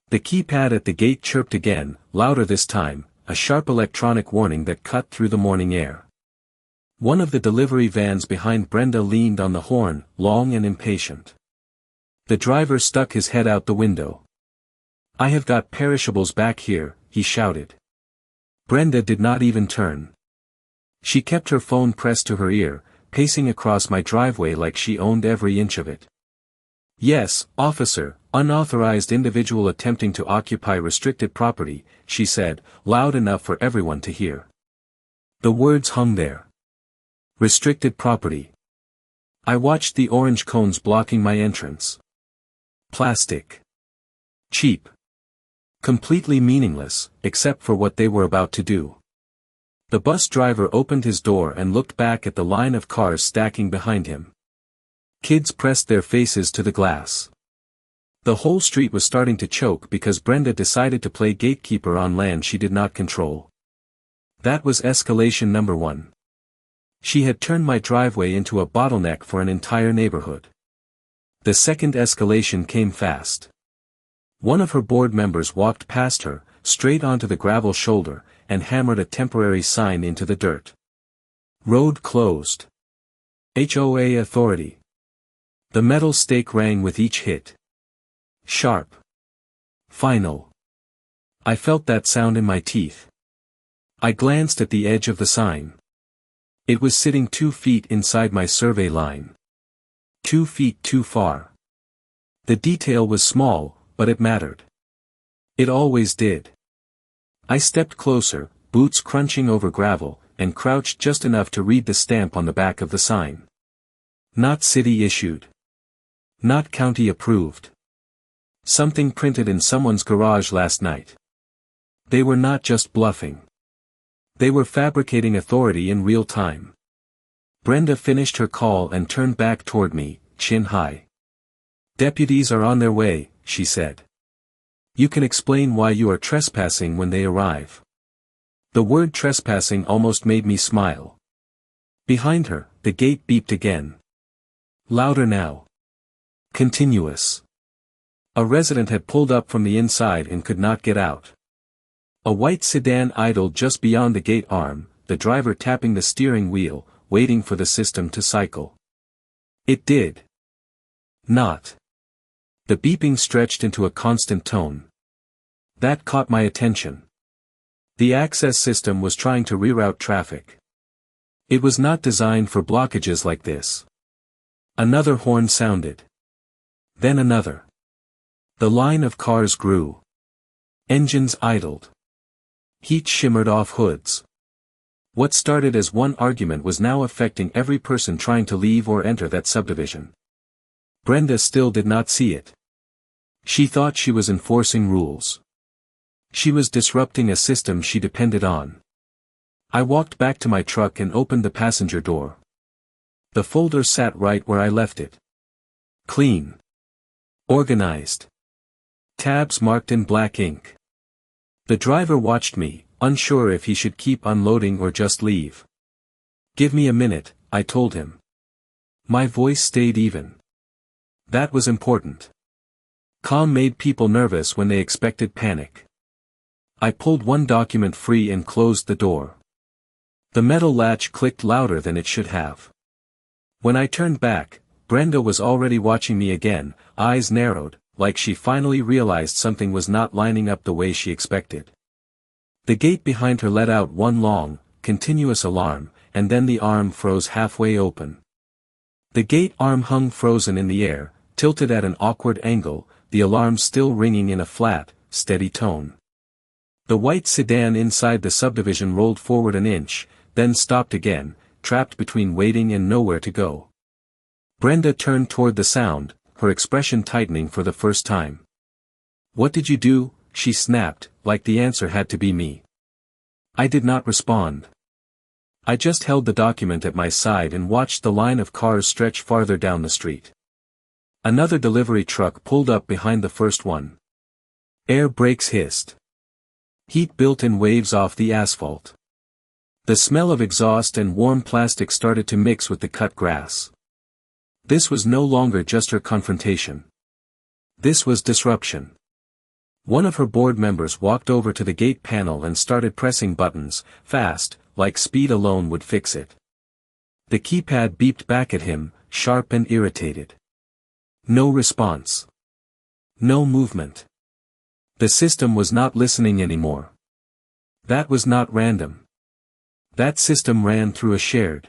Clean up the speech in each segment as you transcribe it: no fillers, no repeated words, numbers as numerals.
The keypad at the gate chirped again, louder this time, a sharp electronic warning that cut through the morning air. One of the delivery vans behind Brenda leaned on the horn, long and impatient. The driver stuck his head out the window. "I have got perishables back here," he shouted. Brenda did not even turn. She kept her phone pressed to her ear, pacing across my driveway like she owned every inch of it. "Yes, officer, unauthorized individual attempting to occupy restricted property," she said, loud enough for everyone to hear. The words hung there. Restricted property. I watched the orange cones blocking my entrance. Plastic. Cheap. Completely meaningless, except for what they were about to do. The bus driver opened his door and looked back at the line of cars stacking behind him. Kids pressed their faces to the glass. The whole street was starting to choke because Brenda decided to play gatekeeper on land she did not control. That was escalation number 1. She had turned my driveway into a bottleneck for an entire neighborhood. The second escalation came fast. One of her board members walked past her, straight onto the gravel shoulder, and hammered a temporary sign into the dirt. Road closed. HOA authority. The metal stake rang with each hit. Sharp. Final. I felt that sound in my teeth. I glanced at the edge of the sign. It was sitting 2 feet inside my survey line. 2 feet too far. The detail was small, but it mattered. It always did. I stepped closer, boots crunching over gravel, and crouched just enough to read the stamp on the back of the sign. Not city issued. Not county approved. Something printed in someone's garage last night. They were not just bluffing. They were fabricating authority in real time. Brenda finished her call and turned back toward me, chin high. "Deputies are on their way," she said. "You can explain why you are trespassing when they arrive." The word trespassing almost made me smile. Behind her, the gate beeped again. Louder now. Continuous. A resident had pulled up from the inside and could not get out. A white sedan idled just beyond the gate arm, the driver tapping the steering wheel, waiting for the system to cycle. It did. Not. The beeping stretched into a constant tone. That caught my attention. The access system was trying to reroute traffic. It was not designed for blockages like this. Another horn sounded. Then another. The line of cars grew. Engines idled. Heat shimmered off hoods. What started as one argument was now affecting every person trying to leave or enter that subdivision. Brenda still did not see it. She thought she was enforcing rules. She was disrupting a system she depended on. I walked back to my truck and opened the passenger door. The folder sat right where I left it. Clean. Organized. Tabs marked in black ink. The driver watched me, unsure if he should keep unloading or just leave. "Give me a minute," I told him. My voice stayed even. That was important. Calm made people nervous when they expected panic. I pulled one document free and closed the door. The metal latch clicked louder than it should have. When I turned back, Brenda was already watching me again, eyes narrowed, like she finally realized something was not lining up the way she expected. The gate behind her let out one long, continuous alarm, and then the arm froze halfway open. The gate arm hung frozen in the air, tilted at an awkward angle, the alarm still ringing in a flat, steady tone. The white sedan inside the subdivision rolled forward an inch, then stopped again, trapped between waiting and nowhere to go. Brenda turned toward the sound, her expression tightening for the first time. "What did you do?" she snapped, like the answer had to be me. I did not respond. I just held the document at my side and watched the line of cars stretch farther down the street. Another delivery truck pulled up behind the first one. Air brakes hissed. Heat built in waves off the asphalt. The smell of exhaust and warm plastic started to mix with the cut grass. This was no longer just her confrontation. This was disruption. One of her board members walked over to the gate panel and started pressing buttons, fast, like speed alone would fix it. The keypad beeped back at him, sharp and irritated. No response. No movement. The system was not listening anymore. That was not random. That system ran through a shared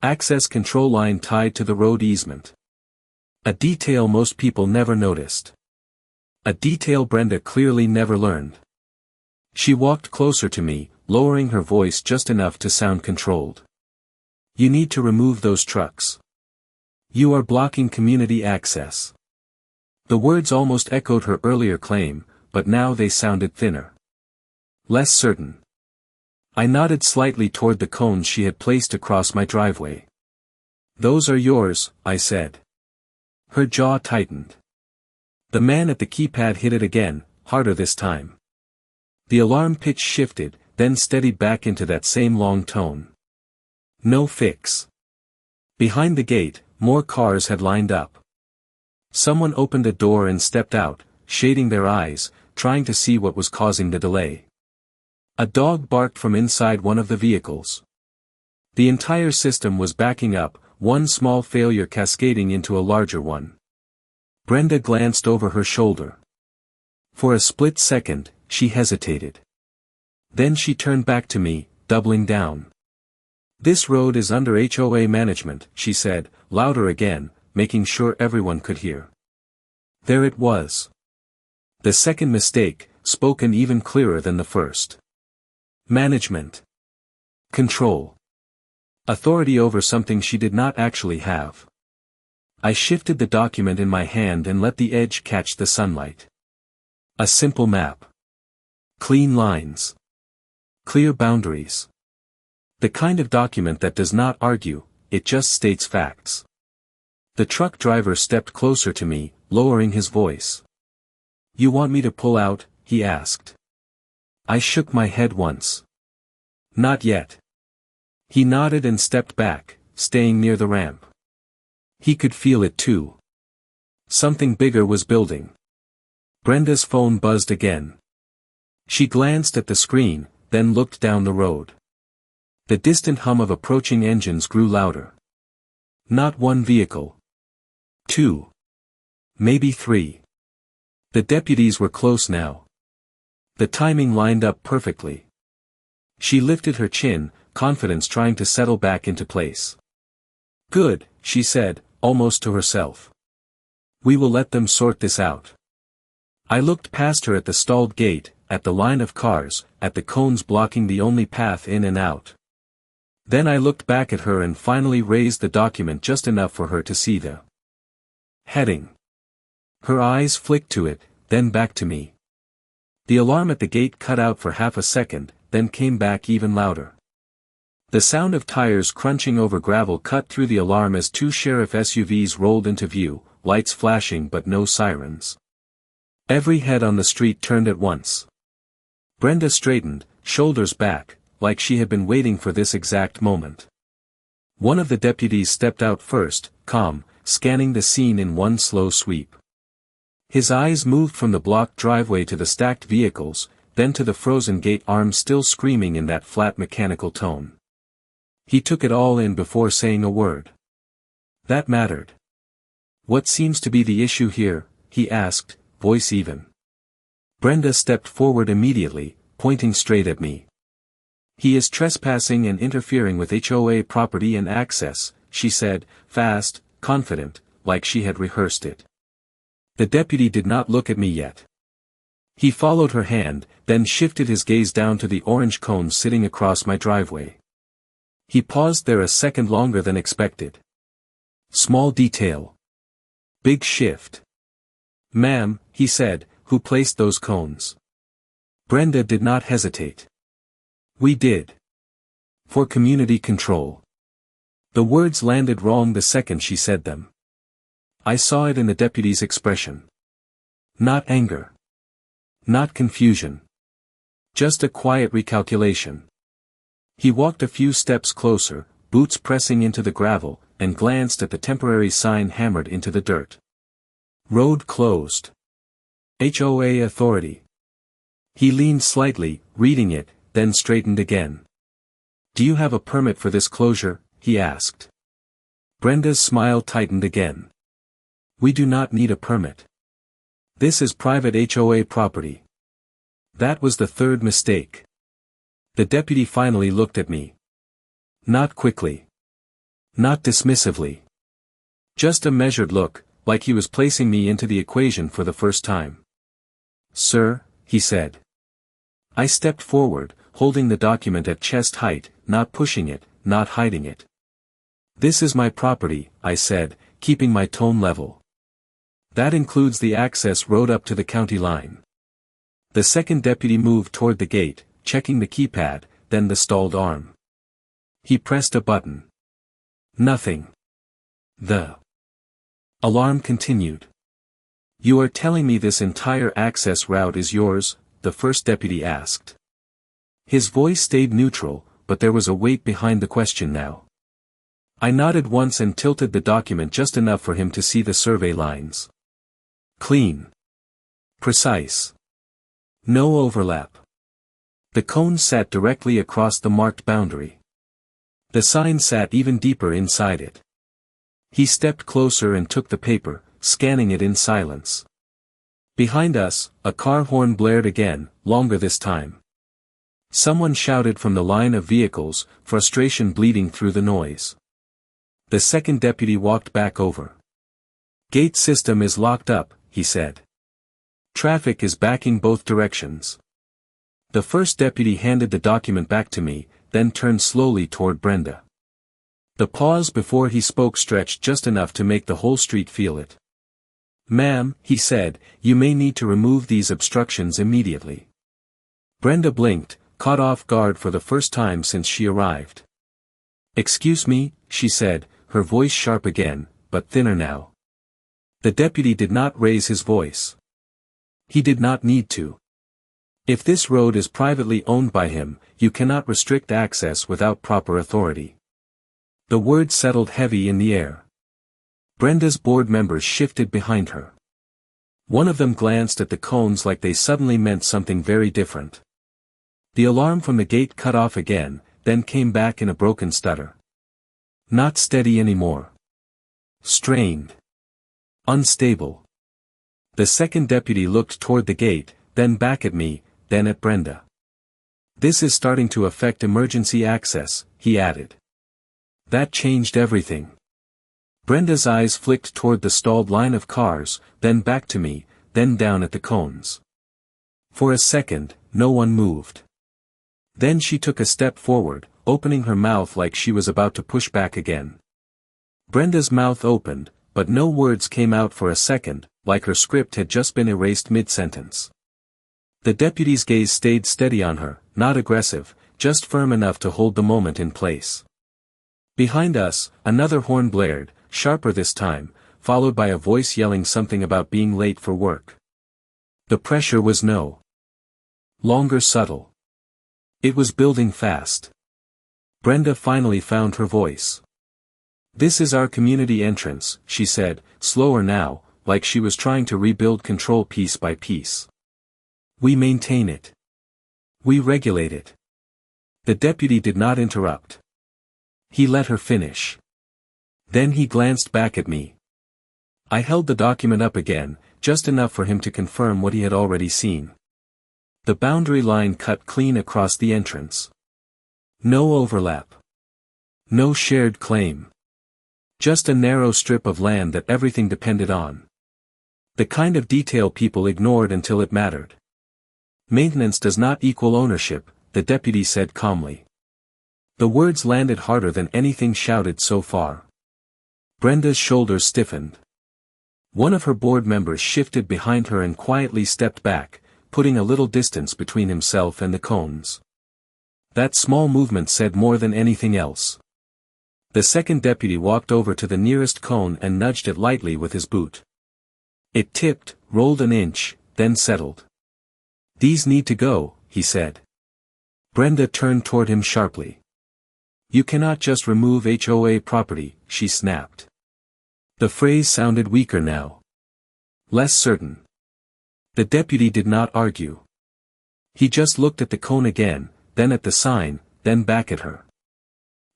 access control line tied to the road easement. A detail most people never noticed. A detail Brenda clearly never learned. She walked closer to me, lowering her voice just enough to sound controlled. You need to remove those trucks. You are blocking community access. The words almost echoed her earlier claim, but now they sounded thinner. Less certain. I nodded slightly toward the cones she had placed across my driveway. Those are yours, I said. Her jaw tightened. The man at the keypad hit it again, harder this time. The alarm pitch shifted, then steadied back into that same long tone. No fix. Behind the gate, more cars had lined up. Someone opened a door and stepped out, shading their eyes, trying to see what was causing the delay. A dog barked from inside one of the vehicles. The entire system was backing up, one small failure cascading into a larger one. Brenda glanced over her shoulder. For a split second, she hesitated. Then she turned back to me, doubling down. This road is under HOA management, she said, louder again, making sure everyone could hear. There it was. The second mistake, spoken even clearer than the first. Management. Control. Authority over something she did not actually have. I shifted the document in my hand and let the edge catch the sunlight. A simple map. Clean lines. Clear boundaries. The kind of document that does not argue, it just states facts. The truck driver stepped closer to me, lowering his voice. You want me to pull out? He asked. I shook my head once. Not yet. He nodded and stepped back, staying near the ramp. He could feel it too. Something bigger was building. Brenda's phone buzzed again. She glanced at the screen, then looked down the road. The distant hum of approaching engines grew louder. Not one vehicle. 2. Maybe 3. The deputies were close now. The timing lined up perfectly. She lifted her chin, confidence trying to settle back into place. Good, she said, almost to herself. We will let them sort this out. I looked past her at the stalled gate, at the line of cars, at the cones blocking the only path in and out. Then I looked back at her and finally raised the document just enough for her to see the heading. Her eyes flicked to it, then back to me. The alarm at the gate cut out for half a second, then came back even louder. The sound of tires crunching over gravel cut through the alarm as 2 sheriff SUVs rolled into view, lights flashing but no sirens. Every head on the street turned at once. Brenda straightened, shoulders back, like she had been waiting for this exact moment. One of the deputies stepped out first, calm, scanning the scene in one slow sweep. His eyes moved from the blocked driveway to the stacked vehicles, then to the frozen gate arm still screaming in that flat mechanical tone. He took it all in before saying a word. That mattered. What seems to be the issue here? He asked, voice even. Brenda stepped forward immediately, pointing straight at me. He is trespassing and interfering with HOA property and access, she said, fast, confident, like she had rehearsed it. The deputy did not look at me yet. He followed her hand, then shifted his gaze down to the orange cones sitting across my driveway. He paused there a second longer than expected. Small detail. Big shift. Ma'am, he said, who placed those cones? Brenda did not hesitate. We did. For community control. The words landed wrong the second she said them. I saw it in the deputy's expression. Not anger. Not confusion. Just a quiet recalculation. He walked a few steps closer, boots pressing into the gravel, and glanced at the temporary sign hammered into the dirt. Road closed. HOA authority. He leaned slightly, reading it, then straightened again. Do you have a permit for this closure? He asked. Brenda's smile tightened again. We do not need a permit. This is private HOA property. That was the third mistake. The deputy finally looked at me. Not quickly. Not dismissively. Just a measured look, like he was placing me into the equation for the first time. Sir, he said. I stepped forward, holding the document at chest height, not pushing it, not hiding it. This is my property, I said, keeping my tone level. That includes the access road up to the county line. The second deputy moved toward the gate, checking the keypad, then the stalled arm. He pressed a button. Nothing. The alarm continued. You are telling me this entire access route is yours? The first deputy asked. His voice stayed neutral, but there was a weight behind the question now. I nodded once and tilted the document just enough for him to see the survey lines. Clean. Precise. No overlap. The cone sat directly across the marked boundary. The sign sat even deeper inside it. He stepped closer and took the paper, scanning it in silence. Behind us, a car horn blared again, longer this time. Someone shouted from the line of vehicles, frustration bleeding through the noise. The second deputy walked back over. Gate system is locked up, he said. Traffic is backing both directions. The first deputy handed the document back to me, then turned slowly toward Brenda. The pause before he spoke stretched just enough to make the whole street feel it. Ma'am, he said, you may need to remove these obstructions immediately. Brenda blinked, caught off guard for the first time since she arrived. Excuse me, she said, her voice sharp again, but thinner now. The deputy did not raise his voice. He did not need to. If this road is privately owned by him, you cannot restrict access without proper authority. The words settled heavy in the air. Brenda's board members shifted behind her. One of them glanced at the cones like they suddenly meant something very different. The alarm from the gate cut off again, then came back in a broken stutter. Not steady anymore. Strained. Unstable. The second deputy looked toward the gate, then back at me, then at Brenda. This is starting to affect emergency access, he added. That changed everything. Brenda's eyes flicked toward the stalled line of cars, then back to me, then down at the cones. For a second, no one moved. Then she took a step forward, opening her mouth like she was about to push back again. Brenda's mouth opened, but no words came out for a second, like her script had just been erased mid-sentence. The deputy's gaze stayed steady on her, not aggressive, just firm enough to hold the moment in place. Behind us, another horn blared, sharper this time, followed by a voice yelling something about being late for work. The pressure was no longer subtle. It was building fast. Brenda finally found her voice. This is our community entrance, she said, slower now, like she was trying to rebuild control piece by piece. We maintain it. We regulate it. The deputy did not interrupt. He let her finish. Then he glanced back at me. I held the document up again, just enough for him to confirm what he had already seen. The boundary line cut clean across the entrance. No overlap. No shared claim. Just a narrow strip of land that everything depended on. The kind of detail people ignored until it mattered. Maintenance does not equal ownership, the deputy said calmly. The words landed harder than anything shouted so far. Brenda's shoulders stiffened. One of her board members shifted behind her and quietly stepped back, putting a little distance between himself and the cones. That small movement said more than anything else. The second deputy walked over to the nearest cone and nudged it lightly with his boot. It tipped, rolled an inch, then settled. These need to go, he said. Brenda turned toward him sharply. You cannot just remove HOA property, she snapped. The phrase sounded weaker now. Less certain. The deputy did not argue. He just looked at the cone again, then at the sign, then back at her.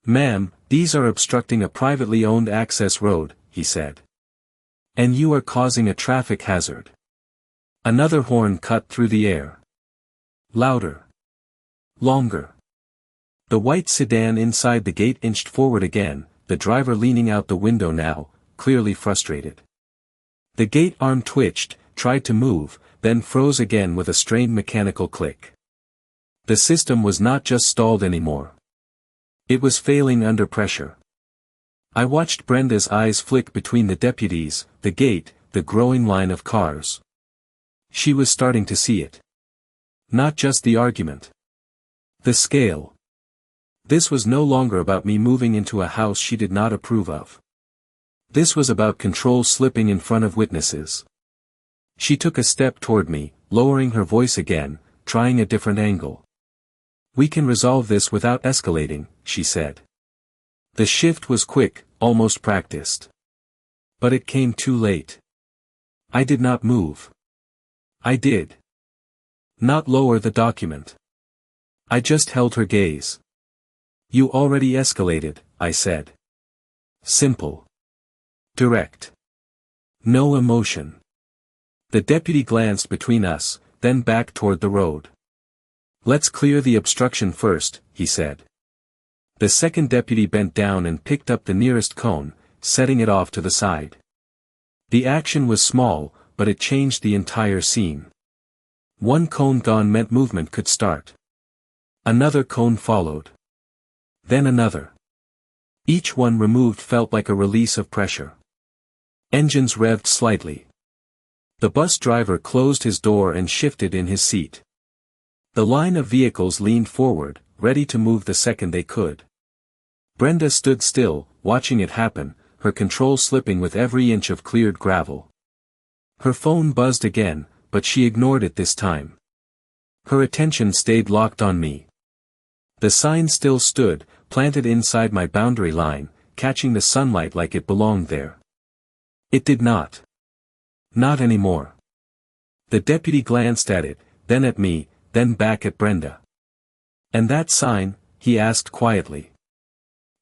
"Ma'am, these are obstructing a privately owned access road," he said. "And you are causing a traffic hazard." Another horn cut through the air. Louder. Longer. The white sedan inside the gate inched forward again, the driver leaning out the window now, clearly frustrated. The gate arm twitched, tried to move, then froze again with a strained mechanical click. The system was not just stalled anymore. It was failing under pressure. I watched Brenda's eyes flick between the deputies, the gate, the growing line of cars. She was starting to see it. Not just the argument. The scale. This was no longer about me moving into a house she did not approve of. This was about control slipping in front of witnesses. She took a step toward me, lowering her voice again, trying a different angle. "We can resolve this without escalating," she said. The shift was quick, almost practiced. But it came too late. I did not move. I did not lower the document. I just held her gaze. "You already escalated," I said. Simple. Direct. No emotion. The deputy glanced between us, then back toward the road. "Let's clear the obstruction first," he said. The second deputy bent down and picked up the nearest cone, setting it off to the side. The action was small, but it changed the entire scene. One cone gone meant movement could start. Another cone followed. Then another. Each one removed felt like a release of pressure. Engines revved slightly. The bus driver closed his door and shifted in his seat. The line of vehicles leaned forward, ready to move the second they could. Brenda stood still, watching it happen, her control slipping with every inch of cleared gravel. Her phone buzzed again, but she ignored it this time. Her attention stayed locked on me. The sign still stood, planted inside my boundary line, catching the sunlight like it belonged there. It did not. Not anymore. The deputy glanced at it, then at me, then back at Brenda. "And that sign?" he asked quietly.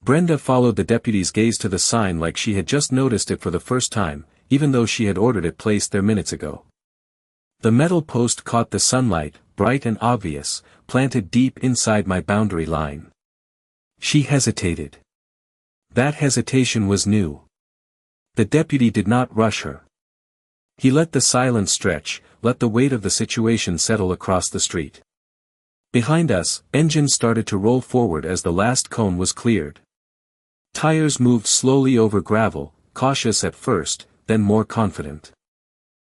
Brenda followed the deputy's gaze to the sign like she had just noticed it for the first time, even though she had ordered it placed there minutes ago. The metal post caught the sunlight, bright and obvious, planted deep inside my boundary line. She hesitated. That hesitation was new. The deputy did not rush her. He let the silence stretch, let the weight of the situation settle across the street. Behind us, engines started to roll forward as the last cone was cleared. Tires moved slowly over gravel, cautious at first, then more confident.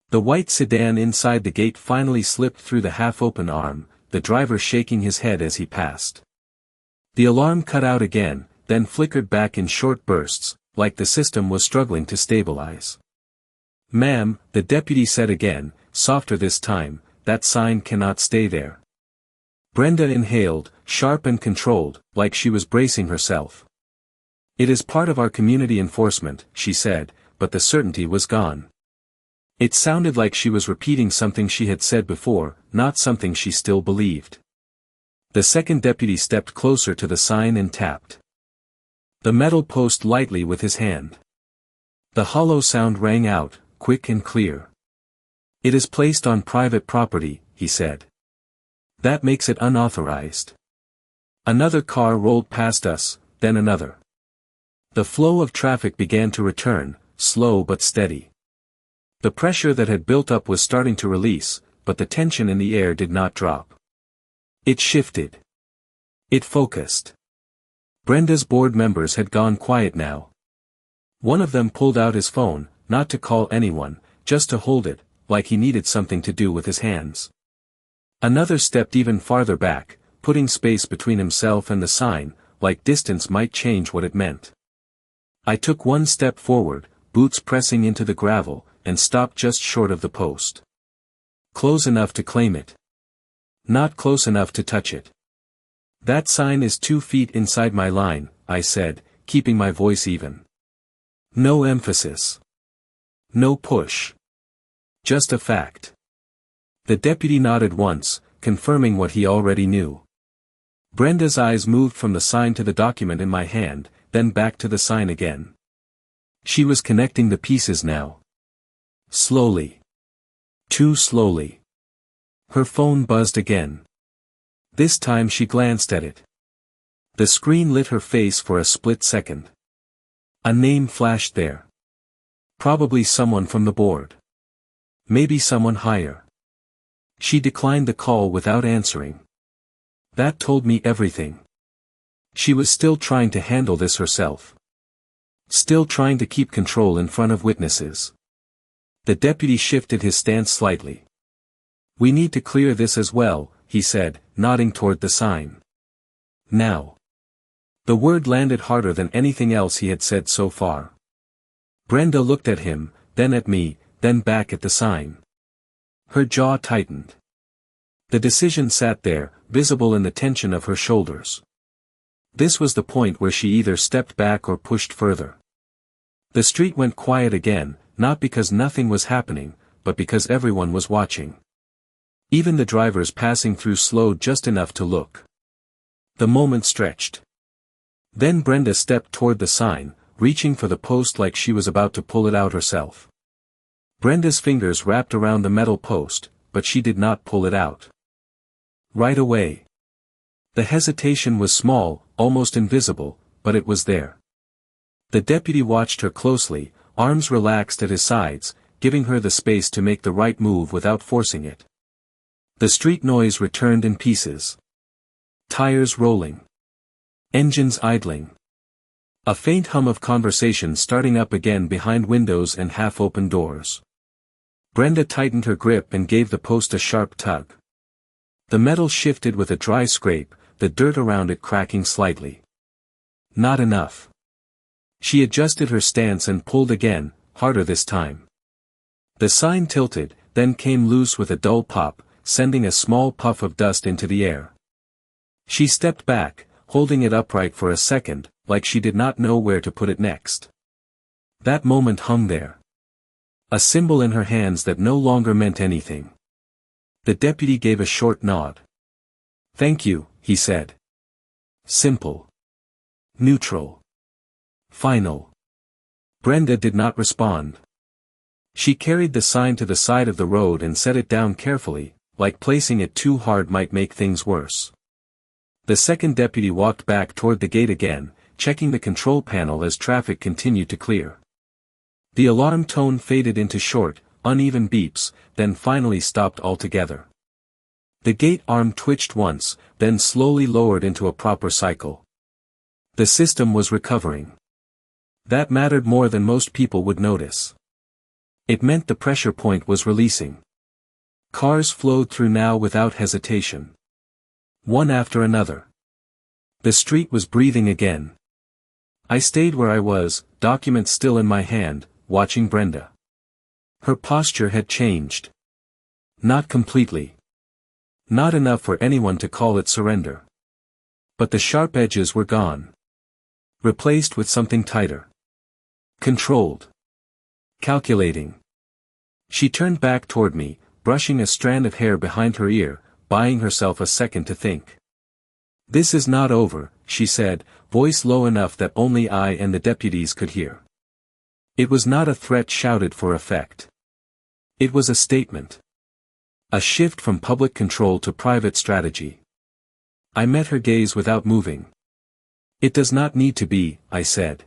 The white sedan inside the gate finally slipped through the half-open arm, the driver shaking his head as he passed. The alarm cut out again, then flickered back in short bursts, like the system was struggling to stabilize. "Ma'am," the deputy said again, softer this time, "that sign cannot stay there." Brenda inhaled, sharp and controlled, like she was bracing herself. "It is part of our community enforcement," she said, but the certainty was gone. It sounded like she was repeating something she had said before, not something she still believed. The second deputy stepped closer to the sign and tapped the metal post lightly with his hand. The hollow sound rang out, quick and clear. "It is placed on private property," he said. "That makes it unauthorized." Another car rolled past us, then another. The flow of traffic began to return, slow but steady. The pressure that had built up was starting to release, but the tension in the air did not drop. It shifted. It focused. Brenda's board members had gone quiet now. One of them pulled out his phone, not to call anyone, just to hold it, like he needed something to do with his hands. Another stepped even farther back, putting space between himself and the sign, like distance might change what it meant. I took one step forward, boots pressing into the gravel, and stopped just short of the post. Close enough to claim it. Not close enough to touch it. "That sign is 2 feet inside my line," I said, keeping my voice even. No emphasis. No push. Just a fact. The deputy nodded once, confirming what he already knew. Brenda's eyes moved from the sign to the document in my hand, then back to the sign again. She was connecting the pieces now. Slowly. Too slowly. Her phone buzzed again. This time she glanced at it. The screen lit her face for a split second. A name flashed there. Probably someone from the board. Maybe someone higher. She declined the call without answering. That told me everything. She was still trying to handle this herself. Still trying to keep control in front of witnesses. The deputy shifted his stance slightly. "We need to clear this as well," he said, nodding toward the sign. "Now." The word landed harder than anything else he had said so far. Brenda looked at him, then at me, then back at the sign. Her jaw tightened. The decision sat there, visible in the tension of her shoulders. This was the point where she either stepped back or pushed further. The street went quiet again, not because nothing was happening, but because everyone was watching. Even the drivers passing through slowed just enough to look. The moment stretched. Then Brenda stepped toward the sign, reaching for the post like she was about to pull it out herself. Brenda's fingers wrapped around the metal post, but she did not pull it out. Right away. The hesitation was small, almost invisible, but it was there. The deputy watched her closely, arms relaxed at his sides, giving her the space to make the right move without forcing it. The street noise returned in pieces. Tires rolling. Engines idling. A faint hum of conversation starting up again behind windows and half-open doors. Brenda tightened her grip and gave the post a sharp tug. The metal shifted with a dry scrape, the dirt around it cracking slightly. Not enough. She adjusted her stance and pulled again, harder this time. The sign tilted, then came loose with a dull pop, sending a small puff of dust into the air. She stepped back, holding it upright for a second, like she did not know where to put it next. That moment hung there. A symbol in her hands that no longer meant anything. The deputy gave a short nod. "Thank you," he said. Simple. Neutral. Final. Brenda did not respond. She carried the sign to the side of the road and set it down carefully, like placing it too hard might make things worse. The second deputy walked back toward the gate again, checking the control panel as traffic continued to clear. The alarm tone faded into short, uneven beeps, then finally stopped altogether. The gate arm twitched once, then slowly lowered into a proper cycle. The system was recovering. That mattered more than most people would notice. It meant the pressure point was releasing. Cars flowed through now without hesitation. One after another. The street was breathing again. I stayed where I was, documents still in my hand, watching Brenda. Her posture had changed. Not completely. Not enough for anyone to call it surrender. But the sharp edges were gone. Replaced with something tighter. Controlled. Calculating. She turned back toward me, brushing a strand of hair behind her ear, buying herself a second to think. "This is not over," she said, voice low enough that only I and the deputies could hear. It was not a threat shouted for effect. It was a statement. A shift from public control to private strategy. I met her gaze without moving. "It does not need to be," I said.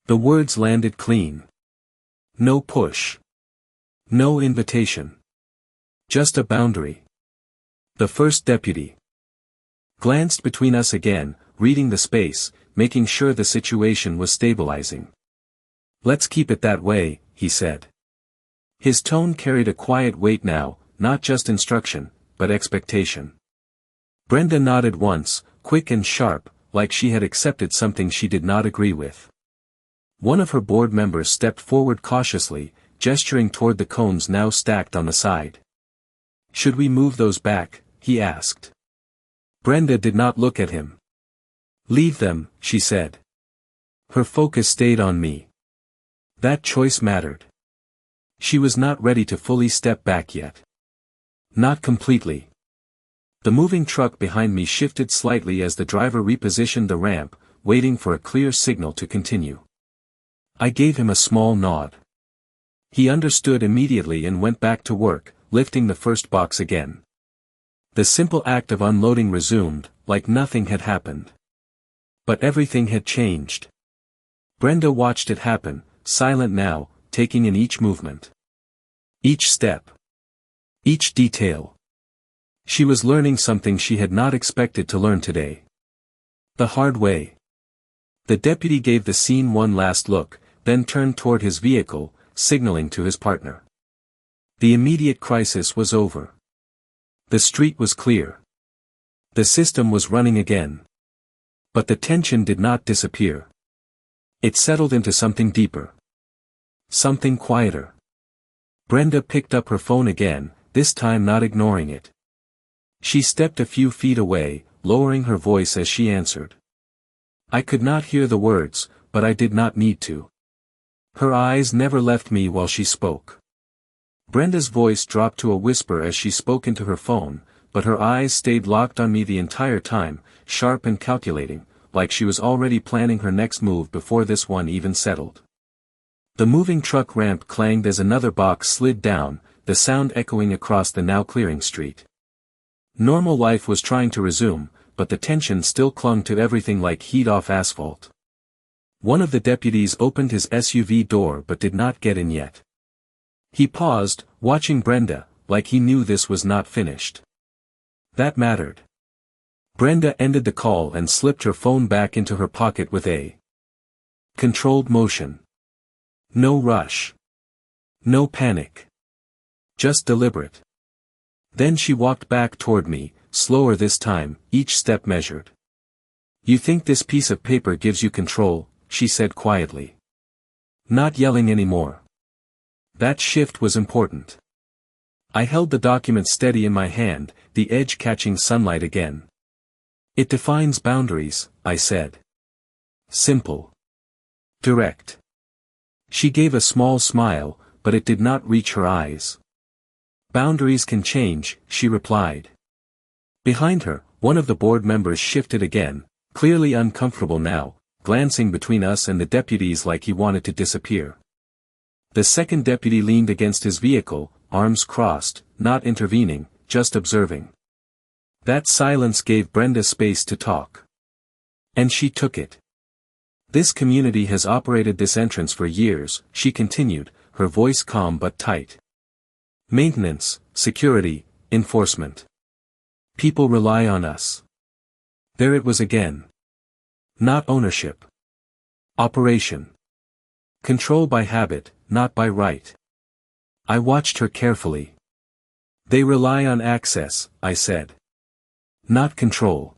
The words landed clean. No push. No invitation. Just a boundary. The first deputy glanced between us again, reading the space, making sure the situation was stabilizing. "Let's keep it that way," he said. His tone carried a quiet weight now, not just instruction, but expectation. Brenda nodded once, quick and sharp, like she had accepted something she did not agree with. One of her board members stepped forward cautiously, gesturing toward the cones now stacked on the side. "Should we move those back?" he asked. Brenda did not look at him. "Leave them," she said. Her focus stayed on me. That choice mattered. She was not ready to fully step back yet. Not completely. The moving truck behind me shifted slightly as the driver repositioned the ramp, waiting for a clear signal to continue. I gave him a small nod. He understood immediately and went back to work, lifting the first box again. The simple act of unloading resumed, like nothing had happened. But everything had changed. Brenda watched it happen, silent now, taking in each movement. Each step. Each detail. She was learning something she had not expected to learn today. The hard way. The deputy gave the scene one last look, then turned toward his vehicle, signaling to his partner. The immediate crisis was over. The street was clear. The system was running again. But the tension did not disappear. It settled into something deeper. Something quieter. Brenda picked up her phone again, this time not ignoring it. She stepped a few feet away, lowering her voice as she answered. I could not hear the words, but I did not need to. Her eyes never left me while she spoke. Brenda's voice dropped to a whisper as she spoke into her phone, but her eyes stayed locked on me the entire time, sharp and calculating, like she was already planning her next move before this one even settled. The moving truck ramp clanged as another box slid down, the sound echoing across the now clearing street. Normal life was trying to resume, but the tension still clung to everything like heat off asphalt. One of the deputies opened his SUV door but did not get in yet. He paused, watching Brenda, like he knew this was not finished. That mattered. Brenda ended the call and slipped her phone back into her pocket with a controlled motion. No rush. No panic. Just deliberate. Then she walked back toward me, slower this time, each step measured. You think this piece of paper gives you control, she said quietly. Not yelling anymore. That shift was important. I held the document steady in my hand, the edge catching sunlight again. It defines boundaries, I said. Simple. Direct. She gave a small smile, but it did not reach her eyes. Boundaries can change, she replied. Behind her, one of the board members shifted again, clearly uncomfortable now, glancing between us and the deputies like he wanted to disappear. The second deputy leaned against his vehicle, arms crossed, not intervening, just observing. That silence gave Brenda space to talk. And she took it. This community has operated this entrance for years, she continued, her voice calm but tight. Maintenance, security, enforcement. People rely on us. There it was again. Not ownership. Operation. Control by habit, not by right. I watched her carefully. They rely on access, I said. Not control.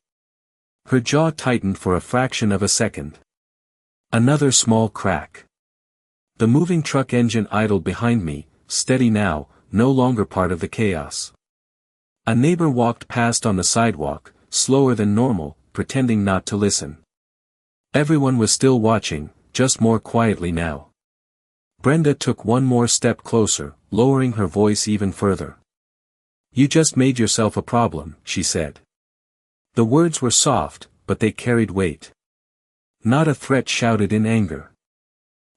Her jaw tightened for a fraction of a second. Another small crack. The moving truck engine idled behind me, steady now, no longer part of the chaos. A neighbor walked past on the sidewalk, slower than normal, pretending not to listen. Everyone was still watching, just more quietly now. Brenda took one more step closer, lowering her voice even further. You just made yourself a problem, she said. The words were soft, but they carried weight. Not a threat shouted in anger.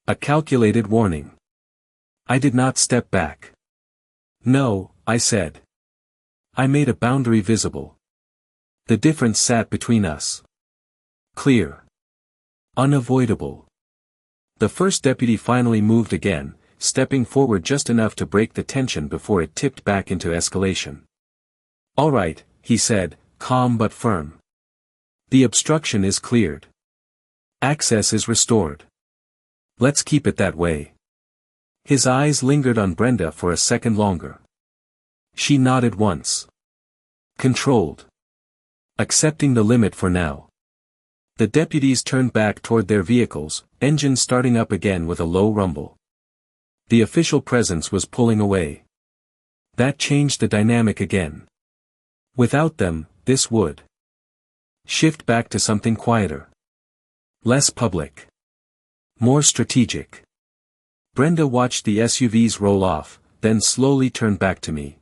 A calculated warning. I did not step back. No, I said. I made a boundary visible. The difference sat between us. Clear. Unavoidable. The first deputy finally moved again, stepping forward just enough to break the tension before it tipped back into escalation. All right, he said, calm but firm. The obstruction is cleared. Access is restored. Let's keep it that way. His eyes lingered on Brenda for a second longer. She nodded once. Controlled. Accepting the limit for now. The deputies turned back toward their vehicles, engines starting up again with a low rumble. The official presence was pulling away. That changed the dynamic again. Without them, this would shift back to something quieter. Less public. More strategic. Brenda watched the SUVs roll off, then slowly turned back to me.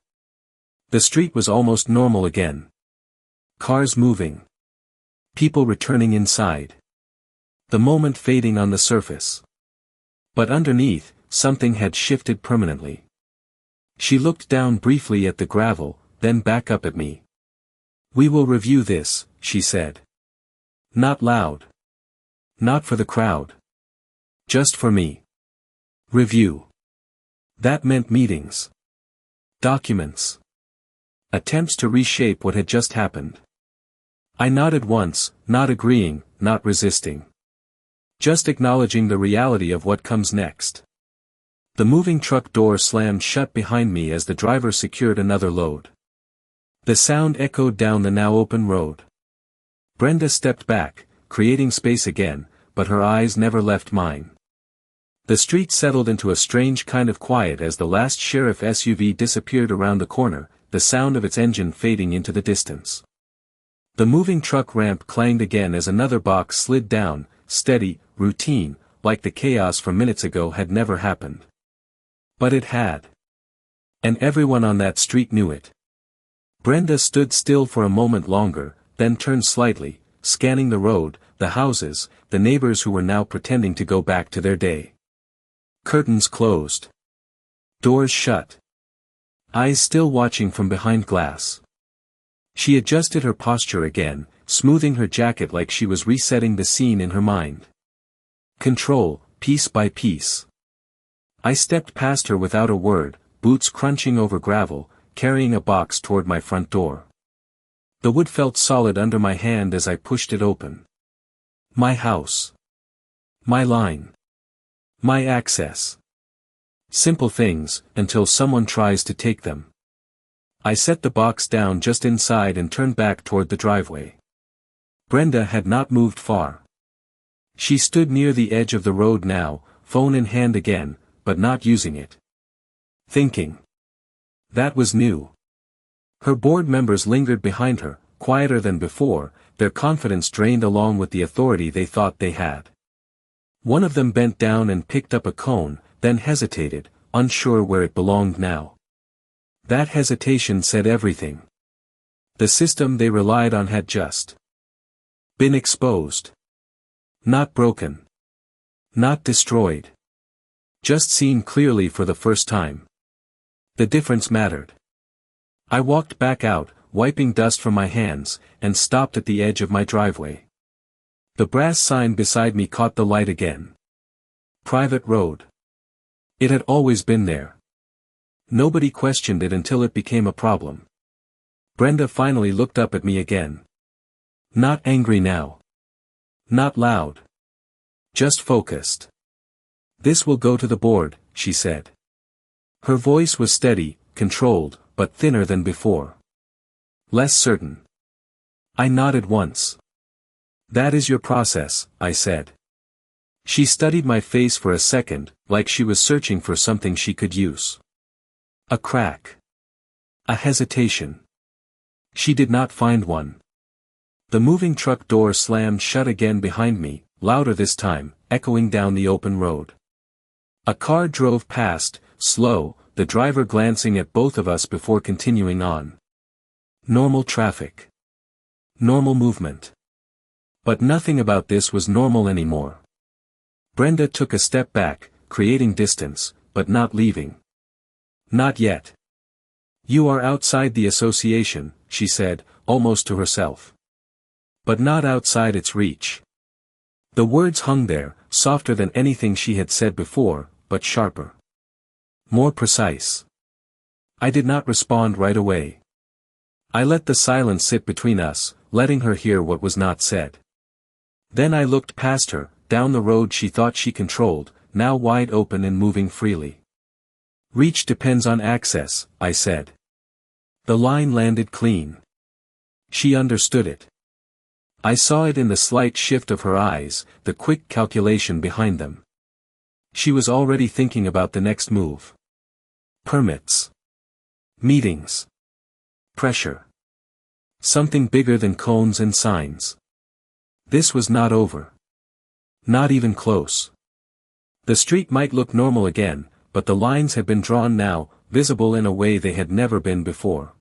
The street was almost normal again. Cars moving. People returning inside. The moment fading on the surface. But underneath, something had shifted permanently. She looked down briefly at the gravel, then back up at me. "We will review this," she said. Not loud. Not for the crowd. Just for me. Review. That meant meetings. Documents. Attempts to reshape what had just happened. I nodded once, not agreeing, not resisting. Just acknowledging the reality of what comes next. The moving truck door slammed shut behind me as the driver secured another load. The sound echoed down the now open road. Brenda stepped back, creating space again, but her eyes never left mine. The street settled into a strange kind of quiet as the last sheriff SUV disappeared around the corner, the sound of its engine fading into the distance. The moving truck ramp clanged again as another box slid down, steady, routine, like the chaos from minutes ago had never happened. But it had. And everyone on that street knew it. Brenda stood still for a moment longer, then turned slightly, scanning the road, the houses, the neighbors who were now pretending to go back to their day. Curtains closed. Doors shut. Eyes still watching from behind glass. She adjusted her posture again, smoothing her jacket like she was resetting the scene in her mind. Control, piece by piece. I stepped past her without a word, boots crunching over gravel, carrying a box toward my front door. The wood felt solid under my hand as I pushed it open. My house. My line. My access. Simple things, until someone tries to take them. I set the box down just inside and turned back toward the driveway. Brenda had not moved far. She stood near the edge of the road now, phone in hand again, but not using it. Thinking. That was new. Her board members lingered behind her, quieter than before, their confidence drained along with the authority they thought they had. One of them bent down and picked up a cone, then hesitated, unsure where it belonged now. That hesitation said everything. The system they relied on had just been exposed. Not broken. Not destroyed. Just seen clearly for the first time. The difference mattered. I walked back out, wiping dust from my hands, and stopped at the edge of my driveway. The brass sign beside me caught the light again. Private road. It had always been there. Nobody questioned it until it became a problem. Brenda finally looked up at me again. Not angry now. Not loud. Just focused. "This will go to the board," she said. Her voice was steady, controlled, but thinner than before. Less certain. I nodded once. "That is your process," I said. She studied my face for a second, like she was searching for something she could use. A crack. A hesitation. She did not find one. The moving truck door slammed shut again behind me, louder this time, echoing down the open road. A car drove past, slow, the driver glancing at both of us before continuing on. Normal traffic. Normal movement. But nothing about this was normal anymore. Brenda took a step back, creating distance, but not leaving. "Not yet. You are outside the association," she said, almost to herself. But not outside its reach. The words hung there, softer than anything she had said before, but sharper. More precise. I did not respond right away. I let the silence sit between us, letting her hear what was not said. Then I looked past her, down the road she thought she controlled, now wide open and moving freely. "Reach depends on access," I said. The line landed clean. She understood it. I saw it in the slight shift of her eyes, the quick calculation behind them. She was already thinking about the next move. Permits. Meetings. Pressure. Something bigger than cones and signs. This was not over. Not even close. The street might look normal again, but the lines had been drawn now, visible in a way they had never been before.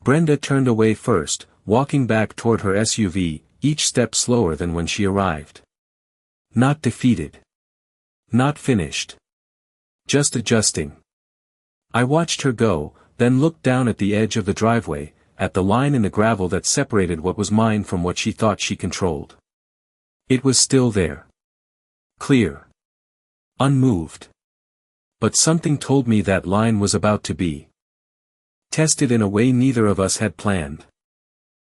Brenda turned away first, walking back toward her SUV, each step slower than when she arrived. Not defeated. Not finished. Just adjusting. I watched her go, then looked down at the edge of the driveway, at the line in the gravel that separated what was mine from what she thought she controlled. It was still there. Clear. Unmoved. But something told me that line was about to be tested in a way neither of us had planned.